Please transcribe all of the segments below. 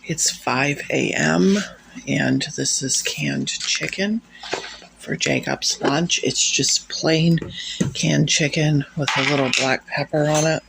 It's 5 a.m. and this is canned chicken for Jacob's lunch. It's just plain canned chicken with a little black pepper on it.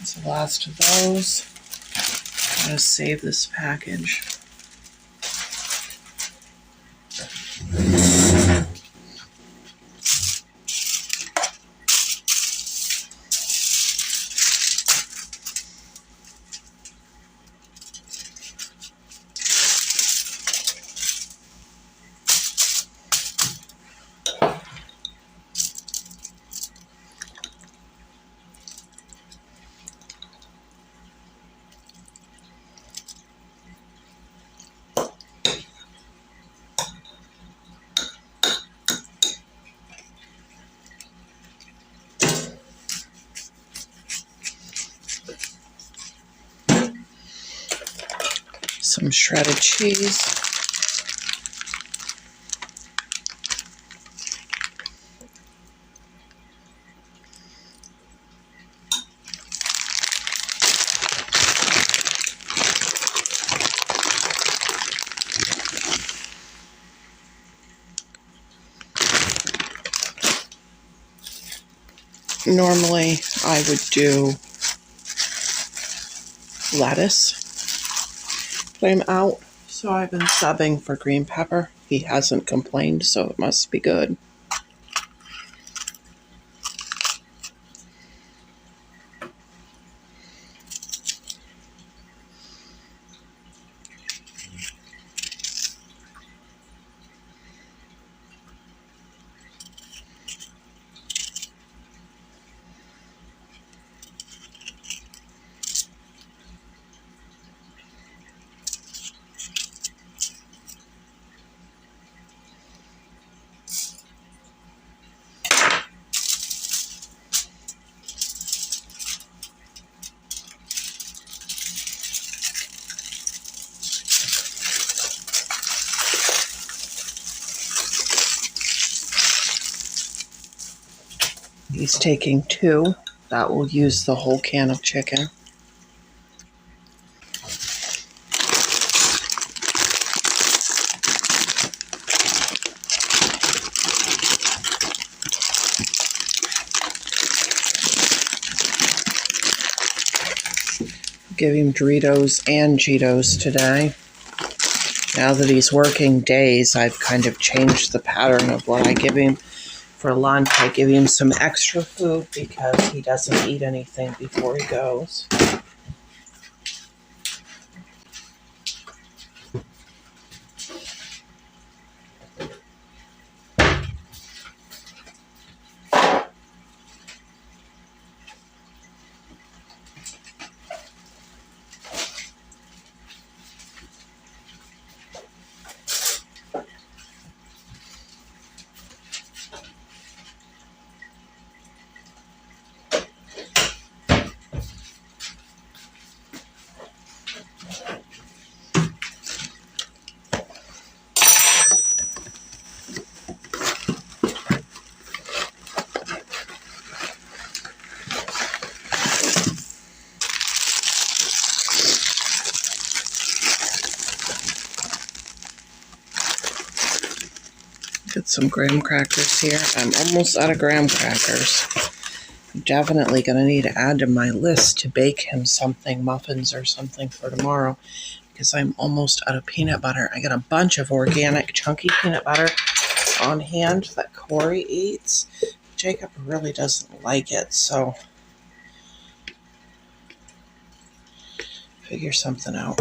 That's the last of those. I'm going to save this package. Some shredded cheese. Normally I would do lettuce, but I'm out, so I've been subbing for green pepper. He hasn't complained, so it must be good. He's taking 2. That will use the whole can of chicken. Give him Doritos and Cheetos today. Now that he's working days, I've kind of changed the pattern of what I give him for lunch. I give him some extra food because he doesn't eat anything before he goes. Get some graham crackers here. I'm almost out of graham crackers. I'm definitely going to need to add to my list to bake him something, muffins or something for tomorrow, because I'm almost out of peanut butter. I got a bunch of organic chunky peanut butter on hand that Corey eats. Jacob really doesn't like it, so figure something out.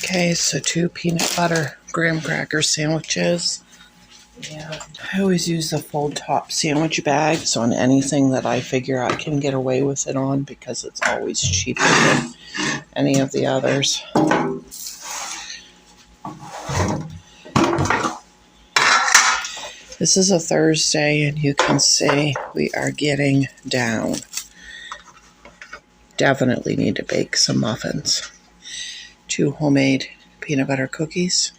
Okay, so 2 peanut butter graham cracker sandwiches. And I always use the fold top sandwich bags on anything that I figure I can get away with it on because it's always cheaper than any of the others. This is a Thursday, and you can see we are getting down. Definitely need to bake some muffins. 2 homemade peanut butter cookies.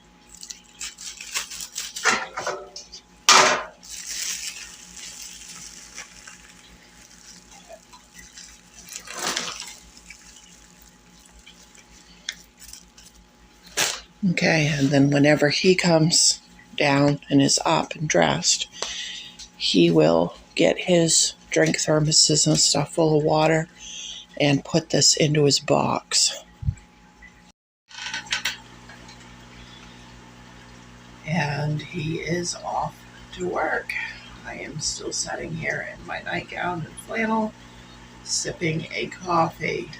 Okay, and then whenever he comes down and is up and dressed, he will get his drink thermoses and stuff full of water and put this into his box. And he is off to work. I am still sitting here in my nightgown and flannel, sipping a coffee.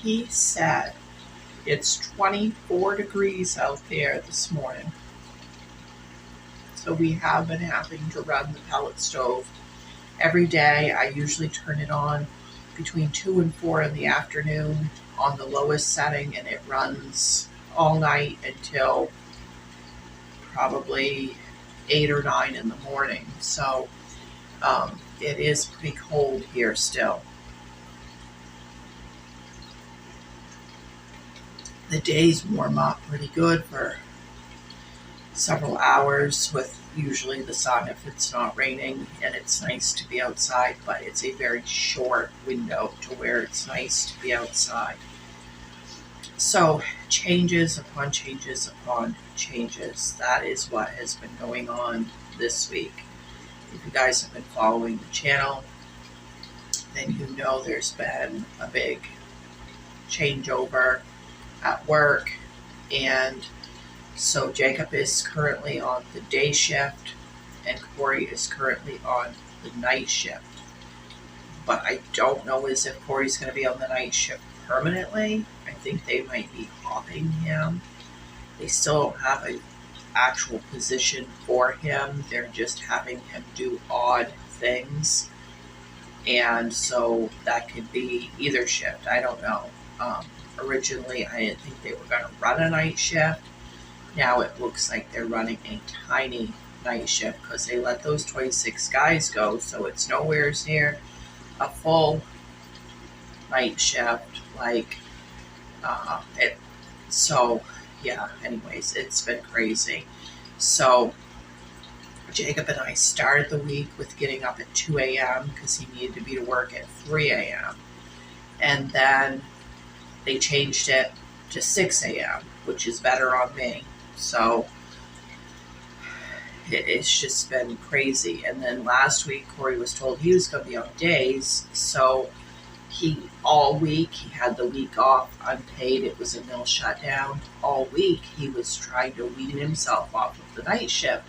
He said it's 24 degrees out there this morning. So we have been having to run the pellet stove every day. I usually turn it on between 2 and 4 in the afternoon on the lowest setting, and it runs all night until probably 8 or 9 in the morning. So it is pretty cold here still. The days warm up pretty good for several hours with usually the sun if it's not raining, and it's nice to be outside, but it's a very short window to where it's nice to be outside. So changes upon changes upon changes. That is what has been going on this week. If you guys have been following the channel, then you know there's been a big changeover at work, and so Jacob is currently on the day shift and Corey is currently on the night shift. But I don't know as if Corey's going to be on the night shift permanently. I think they might be hopping him. They still don't have an actual position for him. They're just having him do odd things. And so that could be either shift. I don't know. Originally, I didn't think they were going to run a night shift. Now it looks like they're running a tiny night shift because they let those 26 guys go. So it's nowhere near a full night shift. Anyways, it's been crazy. So Jacob and I started the week with getting up at 2 a.m. because he needed to be to work at 3 a.m. And then they changed it to 6 a.m., which is better on me. So it's just been crazy. And then last week, Corey was told he was going to be on days. So all week, he had the week off unpaid. It was a mill shutdown. All week, he was trying to wean himself off of the night shift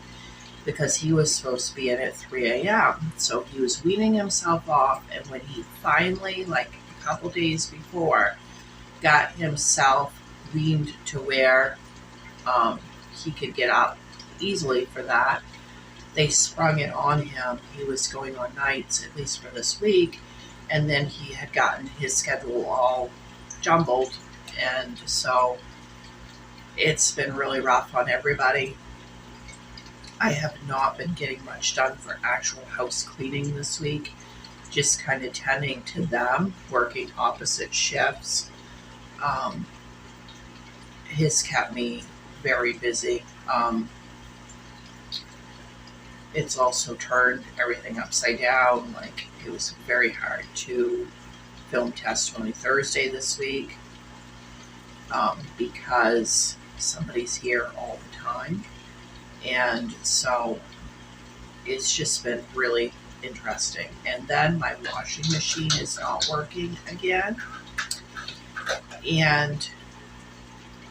because he was supposed to be in at 3 a.m. So he was weaning himself off. And when he finally, like a couple days before, got himself weaned to where he could get up easily for that, they sprung it on him. He was going on nights, at least for this week, and then he had gotten his schedule all jumbled, and so it's been really rough on everybody. I have not been getting much done for actual house cleaning this week, just kind of tending to them, working opposite shifts. Has kept me very busy. It's also turned everything upside down. Like, it was very hard to film Testimony Thursday this week because somebody's here all the time. And so it's just been really interesting. And then my washing machine is not working again. And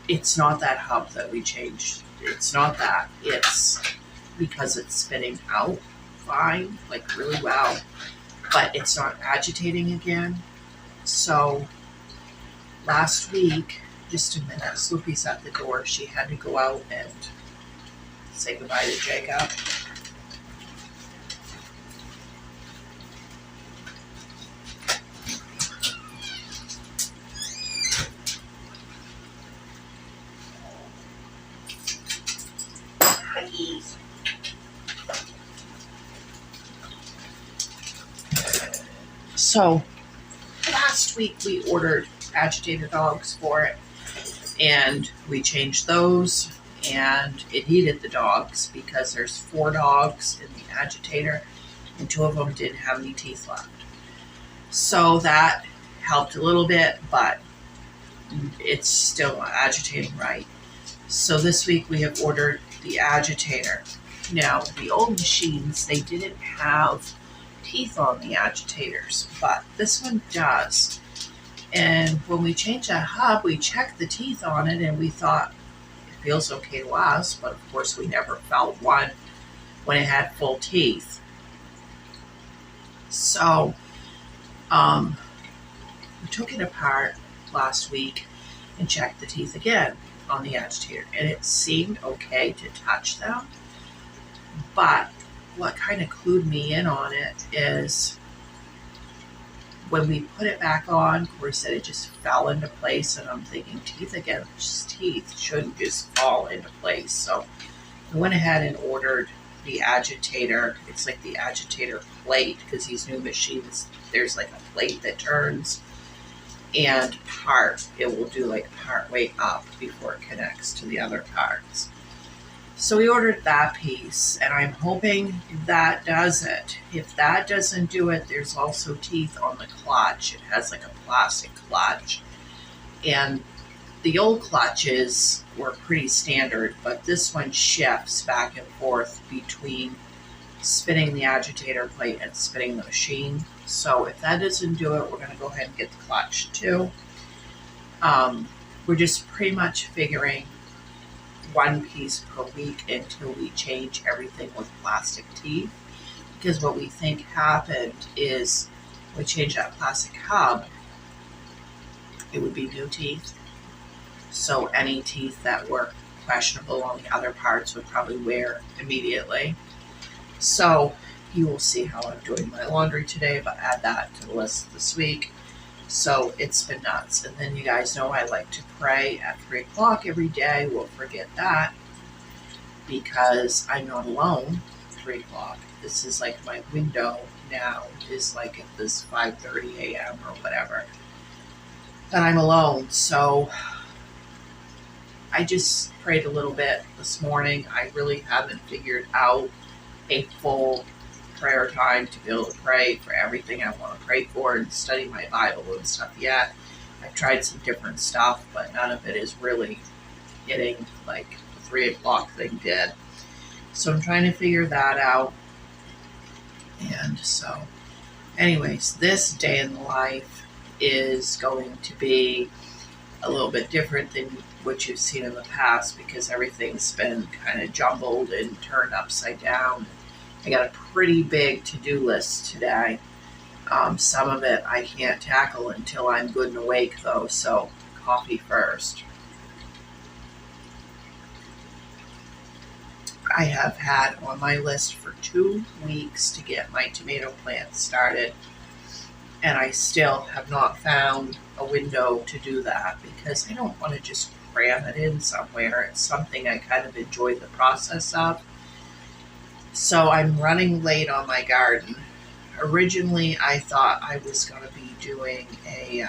it's not that hub that we changed. It's not that. It's because it's spinning out fine, like really well, but it's not agitating again. So last week Just a minute. Sloopy's at the door. She had to go out and say goodbye to Jacob. So, last week we ordered agitator dogs for it, and we changed those, and it needed the dogs because there's 4 dogs in the agitator, and 2 of them didn't have any teeth left. So that helped a little bit, but it's still not agitating right. So this week we have ordered the agitator. Now, the old machines, they didn't have teeth on the agitators, but this one does. And when we changed that hub, we checked the teeth on it and we thought it feels okay to us, but of course we never felt one when it had full teeth. So we took it apart last week and checked the teeth again on the agitator, and it seemed okay to touch them. But what kind of clued me in on it is when we put it back on, of course, it just fell into place, and I'm thinking teeth again, just teeth shouldn't just fall into place. So I went ahead and ordered the agitator. It's like the agitator plate, because these new machines, there's like a plate that turns, and it will do like part way up before it connects to the other parts. So we ordered that piece, and I'm hoping that does it. If that doesn't do it, there's also teeth on the clutch. It has like a plastic clutch, and the old clutches were pretty standard, but this one shifts back and forth between spinning the agitator plate and spinning the machine. So if that doesn't do it, we're going to go ahead and get the clutch too. We're just pretty much figuring 1 piece per week until we change everything with plastic teeth, because what we think happened is we changed that plastic hub, it would be new teeth. So any teeth that were questionable on the other parts would probably wear immediately. So you will see how I'm doing my laundry today, but add that to the list this week. So it's been nuts. And then you guys know I like to pray at 3 o'clock every day. We'll forget that because I'm not alone at 3 o'clock. This is like my window now is like at this 5:30 a.m. or whatever. And I'm alone. So I just prayed a little bit this morning. I really haven't figured out a full prayer time to be able to pray for everything I want to pray for and study my Bible and stuff yet. I've tried some different stuff, but none of it is really hitting like the 3 o'clock thing did. So I'm trying to figure that out. And so anyways, this day in the life is going to be a little bit different than what you've seen in the past, because everything's been kind of jumbled and turned upside down. I got a pretty big to-do list today. Some of it I can't tackle until I'm good and awake, though, so coffee first. I have had on my list for 2 weeks to get my tomato plant started, and I still have not found a window to do that because I don't want to just cram it in somewhere. It's something I kind of enjoy the process of. So I'm running late on my garden. Originally, I thought I was going to be doing a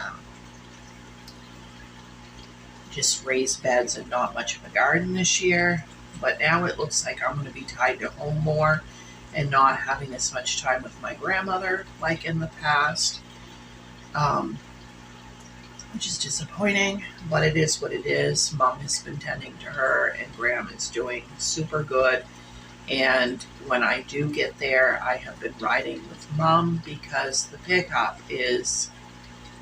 just raised beds and not much of a garden this year. But now it looks like I'm going to be tied to home more and not having as much time with my grandmother like in the past, which is disappointing, but it is what it is. Mom has been tending to her, and Graham is doing super good. And when I do get there, I have been riding with Mom because the pickup is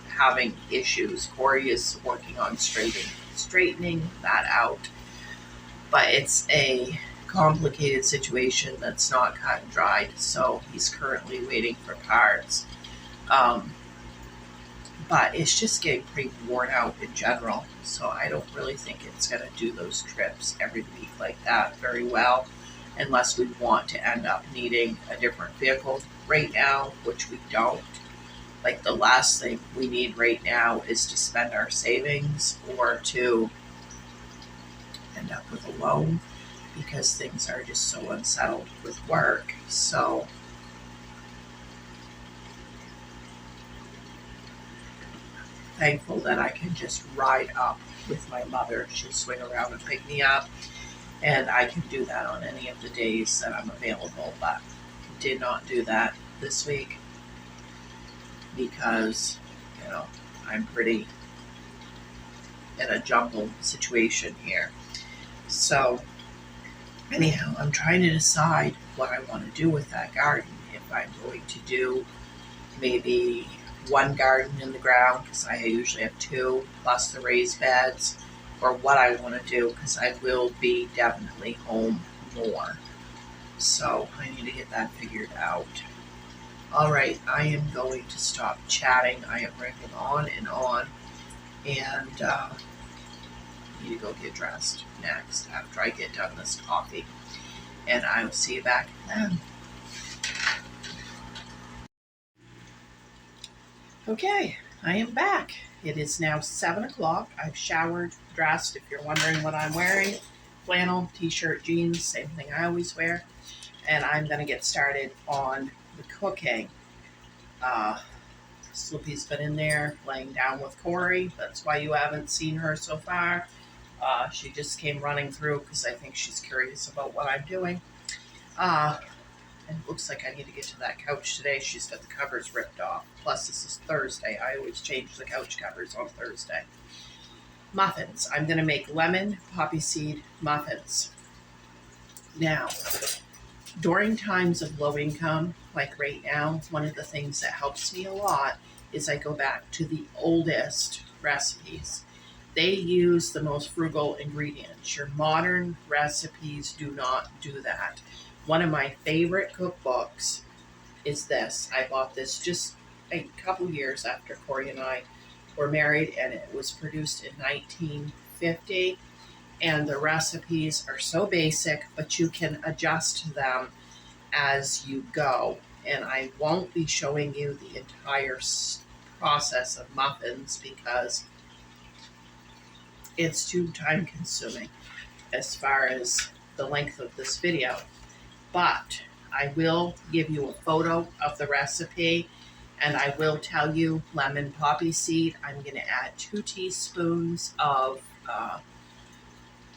having issues. Corey is working on straightening that out. But it's a complicated situation that's not cut and dried, so he's currently waiting for parts. but it's just getting pretty worn out in general. So I don't really think it's going to do those trips every week like that very well, unless we want to end up needing a different vehicle right now, which we don't. Like the last thing we need right now is to spend our savings or to end up with a loan because things are just so unsettled with work. So thankful that I can just ride up with my mother. She'll swing around and pick me up, and I can do that on any of the days that I'm available, but did not do that this week because, I'm pretty in a jumbled situation here. So anyhow, I'm trying to decide what I want to do with that garden. If I'm going to do maybe one garden in the ground, because I usually have two, plus the raised beds, or what I want to do, because I will be definitely home more. So I need to get that figured out. All right, I am going to stop chatting. I am rambling on, and need to go get dressed next after I get done this coffee. And I will see you back then. Okay, I am back. It is now 7 o'clock. I've showered, dressed. If you're wondering what I'm wearing, flannel, t-shirt, jeans, same thing I always wear. And I'm going to get started on the cooking. Slippy's been in there laying down with Corey. That's why you haven't seen her so far. She just came running through because I think she's curious about what I'm doing. And it looks like I need to get to that couch today. She's got the covers ripped off. Plus, this is Thursday. I always change the couch covers on Thursday. Muffins. I'm going to make lemon poppy seed muffins. Now, during times of low income, like right now, one of the things that helps me a lot is I go back to the oldest recipes. They use the most frugal ingredients. Your modern recipes do not do that. One of my favorite cookbooks is this. I bought this just a couple years after Corey and I were married, and it was produced in 1950. And the recipes are so basic, but you can adjust them as you go. And I won't be showing you the entire process of muffins because it's too time consuming as far as the length of this video. But I will give you a photo of the recipe, and I will tell you lemon poppy seed. I'm going to add 2 teaspoons of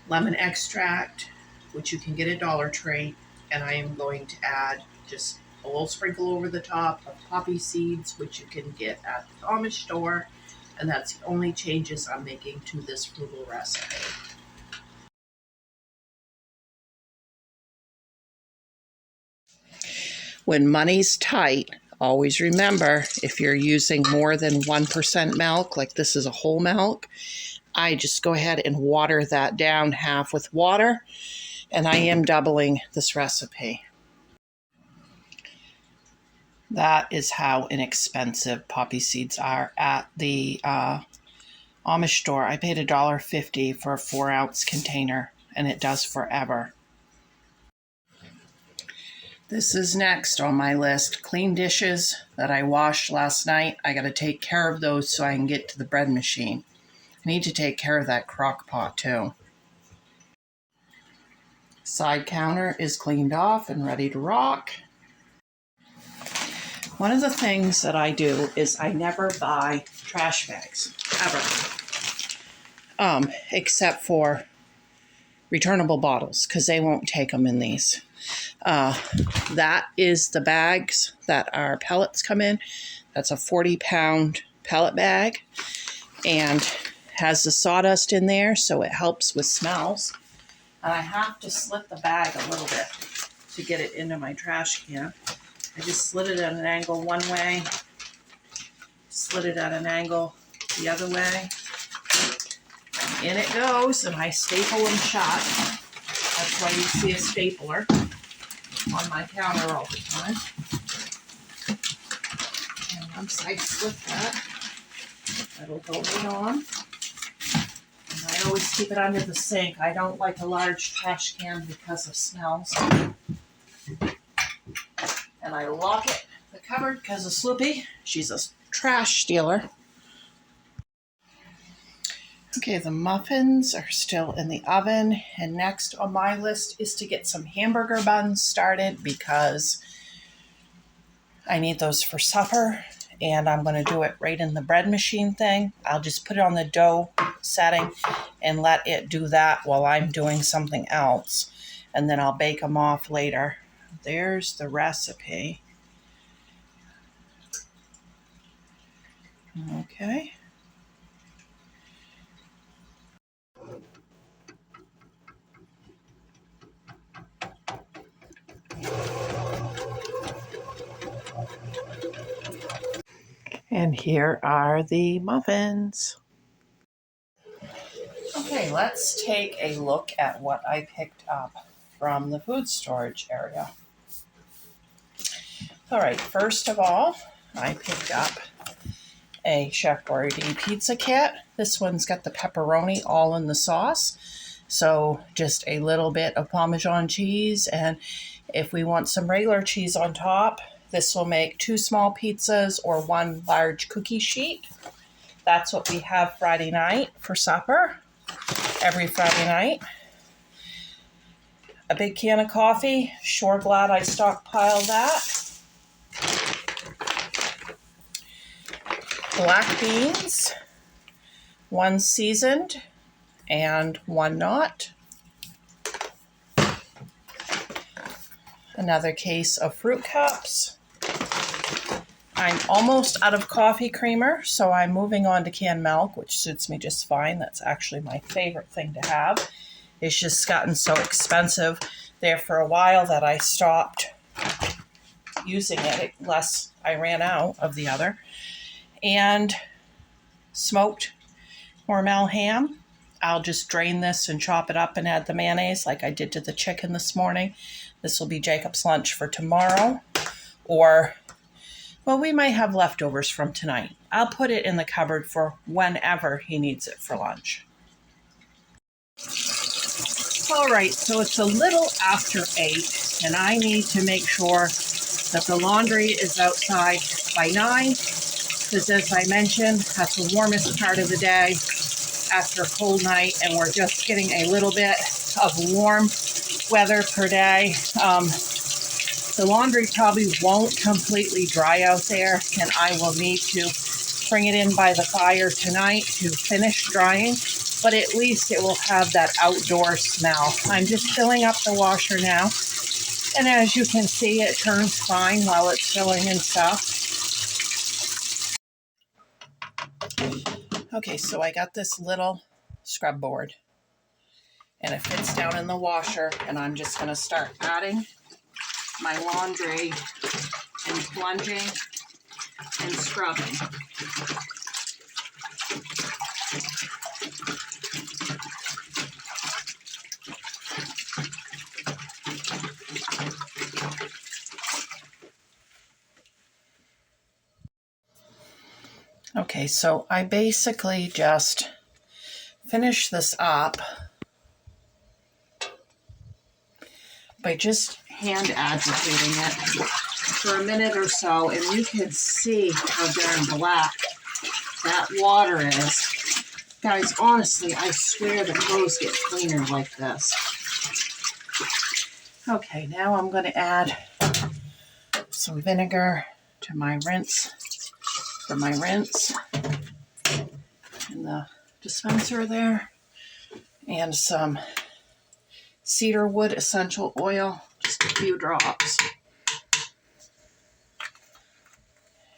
lemon extract, which you can get at Dollar Tree, and I am going to add just a little sprinkle over the top of poppy seeds, which you can get at the Amish store, and that's the only changes I'm making to this frugal recipe. When money's tight, always remember, if you're using more than 1% milk, like this is a whole milk, I just go ahead and water that down half with water, and I am doubling this recipe. That is how inexpensive poppy seeds are at the Amish store. I paid $1.50 for a 4-ounce container, and it does forever. This is next on my list. Clean dishes that I washed last night. I got to take care of those so I can get to the bread machine. I need to take care of that crock pot too. Side counter is cleaned off and ready to rock. One of the things that I do is I never buy trash bags, ever. Except for returnable bottles, because they won't take them in these. That is the bags that our pellets come in. That's a 40-pound pellet bag, and has the sawdust in there, so it helps with smells. And I have to slit the bag a little bit to get it into my trash can. I just slid it at an angle one way, slid it at an angle the other way, and in it goes, and I staple them shut. That's why you see a stapler on my counter all the time. And once I slip that, That'll go right on. And I always keep it under the sink. I don't like a large trash can because of smells. And I lock it, the cupboard, because of Sloopy. She's a trash stealer. Okay, the muffins are still in the oven, and next on my list is to get some hamburger buns started because I need those for supper, and I'm going to do it right in the bread machine thing. I'll just put it on the dough setting and let it do that while I'm doing something else, and then I'll bake them off later. There's the recipe. Okay. And here are the muffins. Okay, let's take a look at what I picked up from the food storage area. All right, first of all, I picked up a Chef Boyardee pizza kit. This one's got the pepperoni all in the sauce. So just a little bit of Parmesan cheese, and if we want some regular cheese on top, this will make 2 small pizzas or 1 large cookie sheet. That's what we have Friday night for supper, every Friday night. A big can of coffee. Sure glad I stockpiled that. Black beans, 1 seasoned and 1 not. Another case of fruit cups. I'm almost out of coffee creamer, so I'm moving on to canned milk, which suits me just fine. That's actually my favorite thing to have. It's just gotten so expensive there for a while that I stopped using it, unless I ran out of the other. And smoked Hormel ham. I'll just drain this and chop it up and add the mayonnaise like I did to the chicken this morning. This will be Jacob's lunch for tomorrow. Or, well, we might have leftovers from tonight. I'll put it in the cupboard for whenever he needs it for lunch. All right, so it's a little after 8, and I need to make sure that the laundry is outside by 9. Because as I mentioned, that's the warmest part of the day after a cold night, and we're just getting a little bit of warm weather per day. The laundry probably won't completely dry out there, and I will need to bring it in by the fire tonight to finish drying, but at least it will have that outdoor smell. I'm just filling up the washer now, and as you can see, it turns fine while it's filling and stuff. Okay, so I got this little scrub board, and it fits down in the washer, and I'm just going to start adding my laundry and plunging and scrubbing. Okay, so I basically just finish this up by just hand agitating it for a minute or so, and you can see how darn black that water is. Guys, honestly, I swear the clothes get cleaner like this. Okay, now I'm going to add some vinegar to my rinse, for my rinse in the dispenser there, and some cedar wood essential oil, just a few drops.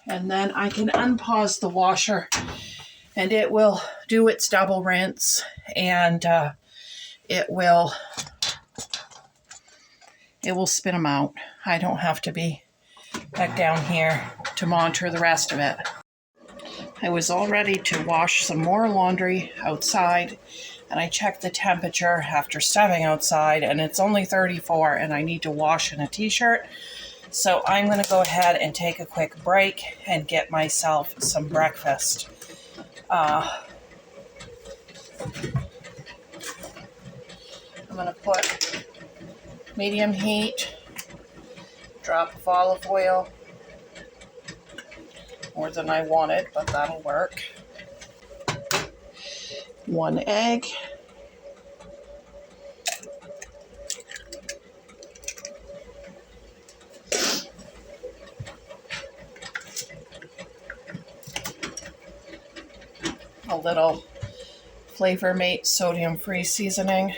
And then I can unpause the washer and it will do its double rinse, and it will spit them out. I don't have to be back down here to monitor the rest of it. I was all ready to wash some more laundry outside, and I checked the temperature after stepping outside, and it's only 34, and I need to wash in a t-shirt. So I'm going to go ahead and take a quick break and get myself some breakfast. I'm going to put medium heat, drop of olive oil, more than I wanted, but that'll work. 1 egg. A little Flavor Mate sodium-free seasoning.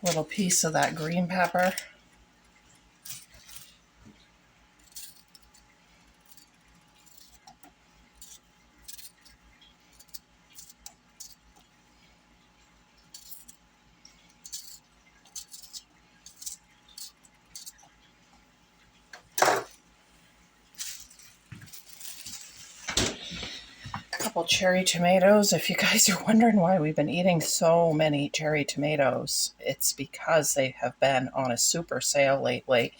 A little piece of that green pepper. Couple cherry tomatoes. If you guys are wondering why we've been eating so many cherry tomatoes, it's because they have been on a super sale lately.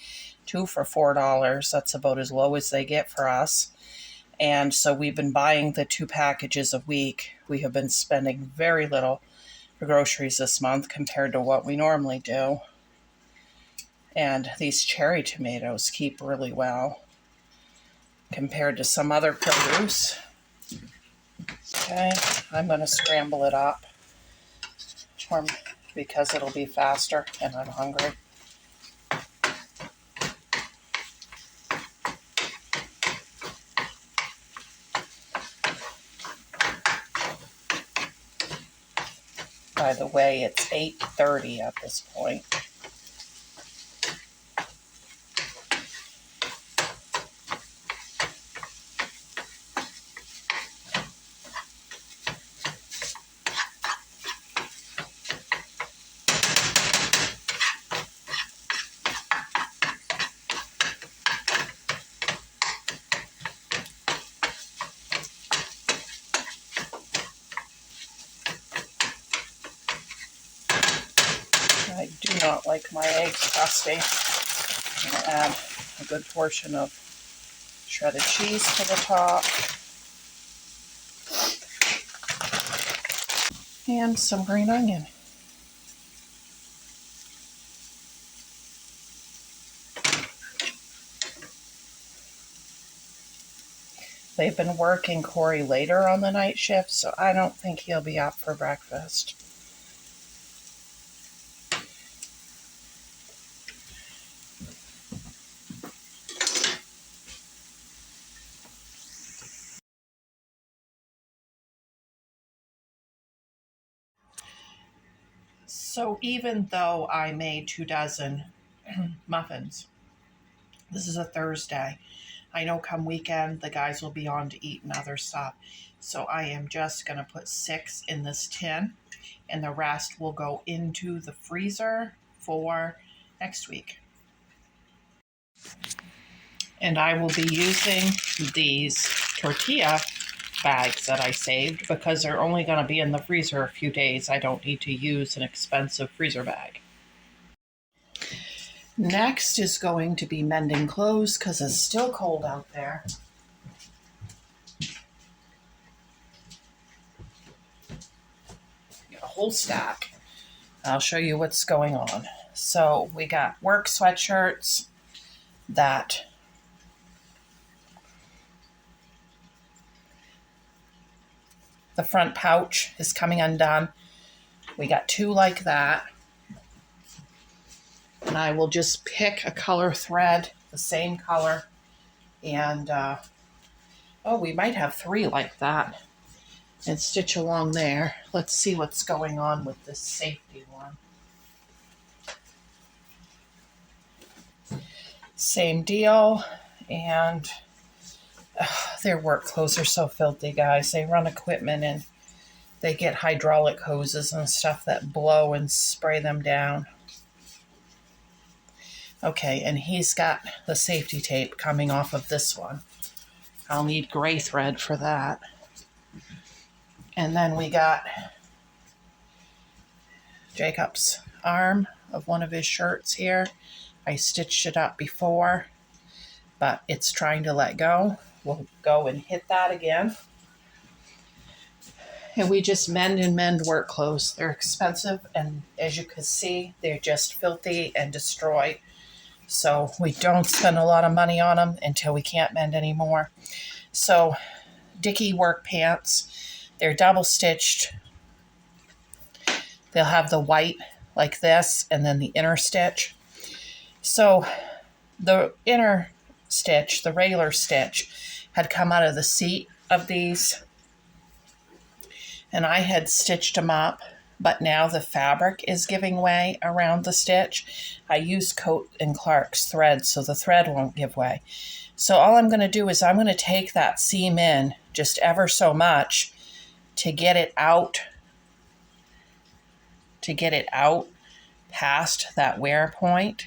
2 for $4. That's about as low as they get for us. And so we've been buying the 2 packages a week. We have been spending very little for groceries this month compared to what we normally do. And these cherry tomatoes keep really well compared to some other produce. Okay, I'm going to scramble it up because it'll be faster and I'm hungry. By the way, it's 8:30 at this point. I do not like my eggs crusty. I'm going to add a good portion of shredded cheese to the top. And some green onion. They've been working Corey later on the night shift, so I don't think he'll be up for breakfast. So even though I made 2 dozen muffins, this is a Thursday. I know come weekend the guys will be on to eat and other stuff. So I am just going to put 6 in this tin and the rest will go into the freezer for next week. And I will be using these tortilla bags that I saved because they're only going to be in the freezer a few days. I don't need to use an expensive freezer bag. Next is going to be mending clothes because it's still cold out there. Got a whole stack. I'll show you what's going on. So we got work sweatshirts that the front pouch is coming undone. We got 2 like that. And I will just pick a color thread, the same color. And, we might have 3 like that. and stitch along there. Let's see what's going on with this safety one. Same deal, and their work clothes are so filthy, guys. They run equipment and they get hydraulic hoses and stuff that blow and spray them down. Okay, and he's got the safety tape coming off of this one. I'll need gray thread for that. And then we got Jacob's arm of one of his shirts here. I stitched it up before, but it's trying to let go. We'll go and hit that again. And we just mend and mend work clothes. They're expensive, and as you can see, they're just filthy and destroyed. So we don't spend a lot of money on them until we can't mend anymore. So Dickie work pants, they're double stitched. They'll have the white like this and then the inner stitch. So the inner stitch, the regular stitch, had come out of the seat of these. And I had stitched them up, but now the fabric is giving way around the stitch. I used Coat & Clark's thread, so the thread won't give way. So all I'm going to do is I'm going to take that seam in just ever so much to get it out past that wear point.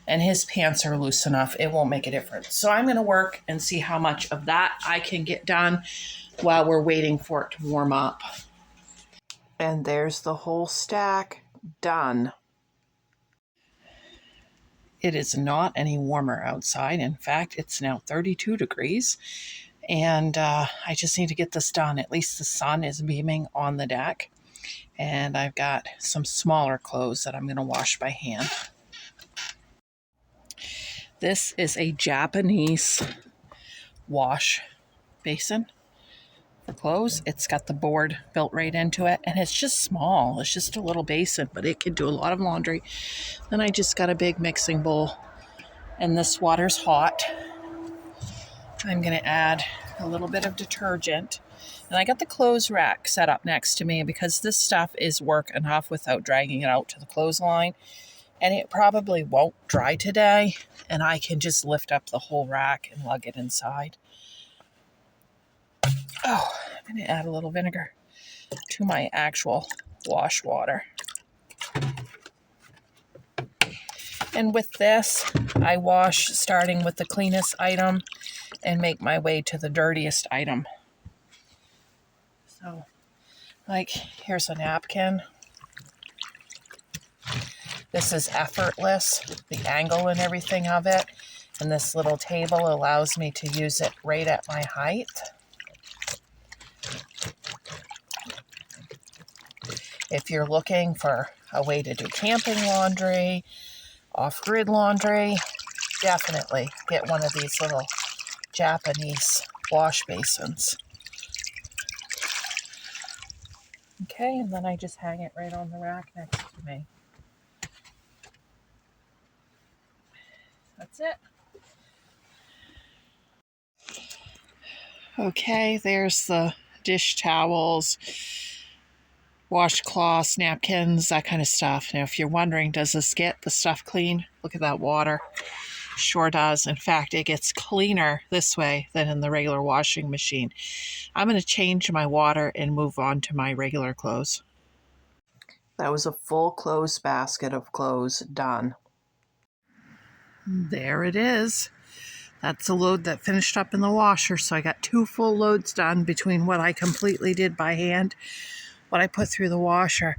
And his pants are loose enough, it won't make a difference. So I'm going to work and see how much of that I can get done while we're waiting for it to warm up. And there's the whole stack done. It is not any warmer outside. In fact, it's now 32 degrees. And I just need to get this done. At least the sun is beaming on the deck. And I've got some smaller clothes that I'm going to wash by hand. This is a Japanese wash basin for clothes. It's got the board built right into it, and it's just small. It's just a little basin, but it can do a lot of laundry. Then I just got a big mixing bowl, and this water's hot. I'm going to add a little bit of detergent, and I got the clothes rack set up next to me because this stuff is work enough without dragging it out to the clothesline. And it probably won't dry today, and I can just lift up the whole rack and lug it inside. Oh, I'm going to add a little vinegar to my actual wash water. And with this, I wash starting with the cleanest item and make my way to the dirtiest item. So, like, here's a napkin. This is effortless, the angle and everything of it. And this little table allows me to use it right at my height. If you're looking for a way to do camping laundry, off-grid laundry, definitely get one of these little Japanese wash basins. Okay, and then I just hang it right on the rack next to me. That's it. Okay, there's the dish towels, washcloths, napkins, that kind of stuff. Now, if you're wondering, does this get the stuff clean? Look at that water. Sure does. In fact, it gets cleaner this way than in the regular washing machine. I'm going to change my water and move on to my regular clothes. That was a full clothes basket of clothes done. There it is. That's a load that finished up in the washer. So I got 2 full loads done between what I completely did by hand, what I put through the washer.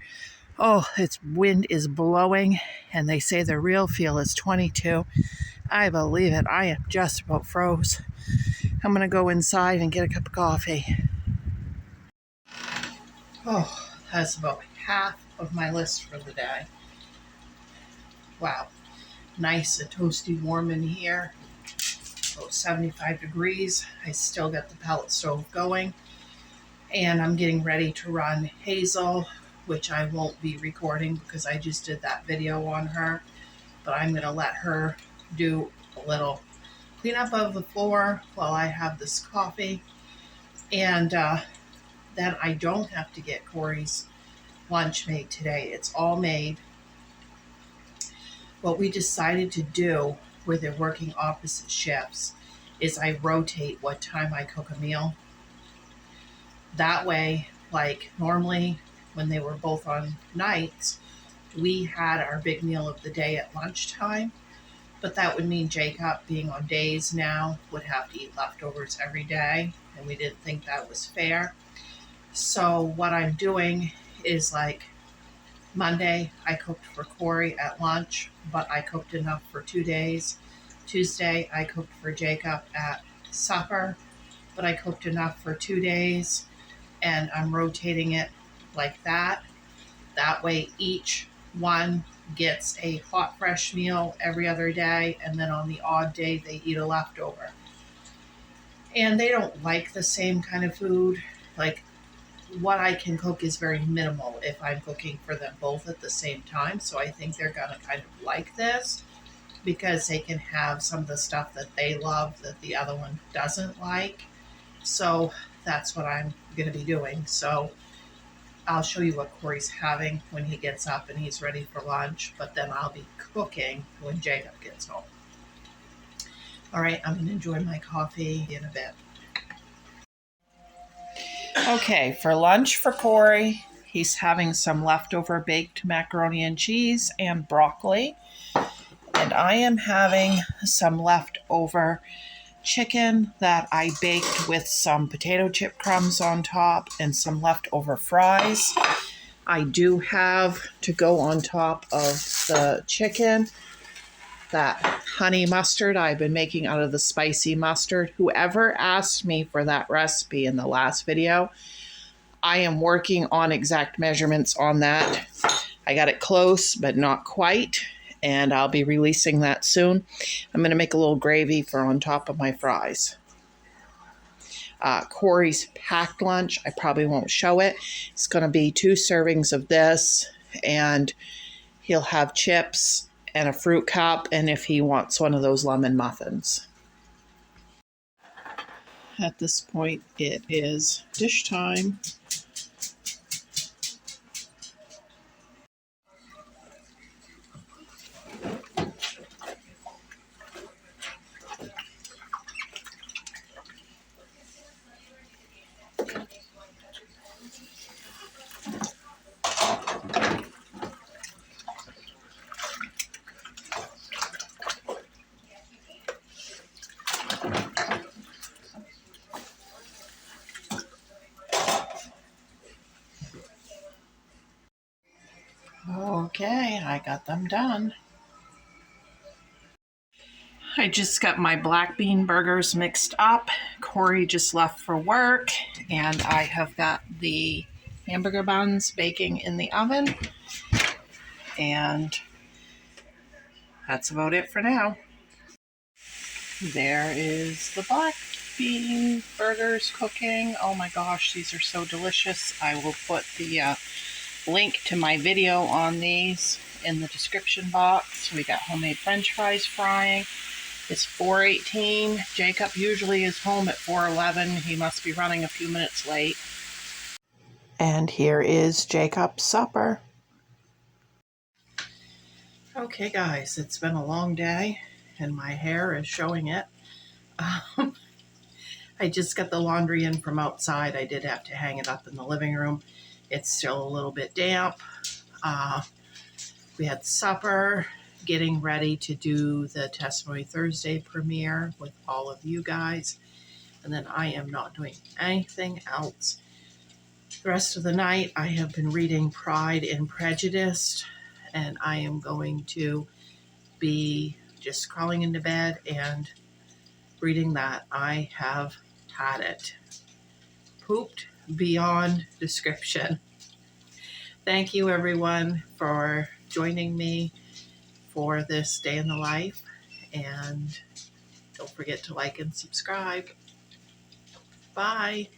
Oh, its wind is blowing, and they say the real feel is 22. I believe it. I am just about froze. I'm going to go inside and get a cup of coffee. Oh, that's about half of my list for the day. Wow. Nice and toasty warm in here. About 75 degrees. I still got the pellet stove going. And I'm getting ready to run Hazel, which I won't be recording because I just did that video on her. But I'm going to let her do a little cleanup of the floor while I have this coffee. And then I don't have to get Corey's lunch made today. It's all made. What we decided to do, where they're working opposite shifts, is I rotate what time I cook a meal. That way, like normally when they were both on nights, we had our big meal of the day at lunchtime. But that would mean Jacob, being on days now, would have to eat leftovers every day. And we didn't think that was fair. So what I'm doing is like Monday, I cooked for Corey at lunch, but I cooked enough for 2 days. Tuesday, I cooked for Jacob at supper, but I cooked enough for 2 days. And I'm rotating it like that. That way, each one gets a hot, fresh meal every other day, and then on the odd day, they eat a leftover. And they don't like the same kind of food. Like, what I can cook is very minimal if I'm cooking for them both at the same time. So I think they're going to kind of like this because they can have some of the stuff that they love that the other one doesn't like. So that's what I'm going to be doing. So I'll show you what Corey's having when he gets up and he's ready for lunch, but then I'll be cooking when Jacob gets home. All right, I'm going to enjoy my coffee in a bit. Okay, for lunch for Corey, he's having some leftover baked macaroni and cheese and broccoli. And I am having some leftover chicken that I baked with some potato chip crumbs on top and some leftover fries. I do have to go on top of the chicken that honey mustard I've been making out of the spicy mustard. Whoever asked me for that recipe in the last video, I am working on exact measurements on that. I got it close, but not quite, and I'll be releasing that soon. I'm going to make a little gravy for on top of my fries. Corey's packed lunch, I probably won't show it. It's going to be 2 servings of this, and he'll have chips and a fruit cup, and if he wants one of those lemon muffins. At this point, it is dish time. Okay, I got them done. I just got my black bean burgers mixed up. Corey just left for work, and I have got the hamburger buns baking in the oven. And that's about it for now. There is the black bean burgers cooking. Oh my gosh, these are so delicious. I will put the link to my video on these in the description box. We got homemade french fries frying. It's 4:18. Jacob usually is home at 4:11. He must be running a few minutes late. And here is Jacob's supper. Okay guys, it's been a long day and my hair is showing it. I just got the laundry in from outside. I did have to hang it up in the living room. It's still a little bit damp. We had supper, getting ready to do the Testimony Thursday premiere with all of you guys. And then I am not doing anything else. The rest of the night, I have been reading Pride and Prejudice, and I am going to be just crawling into bed and reading that. I have had it. Pooped beyond description. Thank you, everyone, for joining me for this day in the life, and don't forget to like and subscribe. Bye.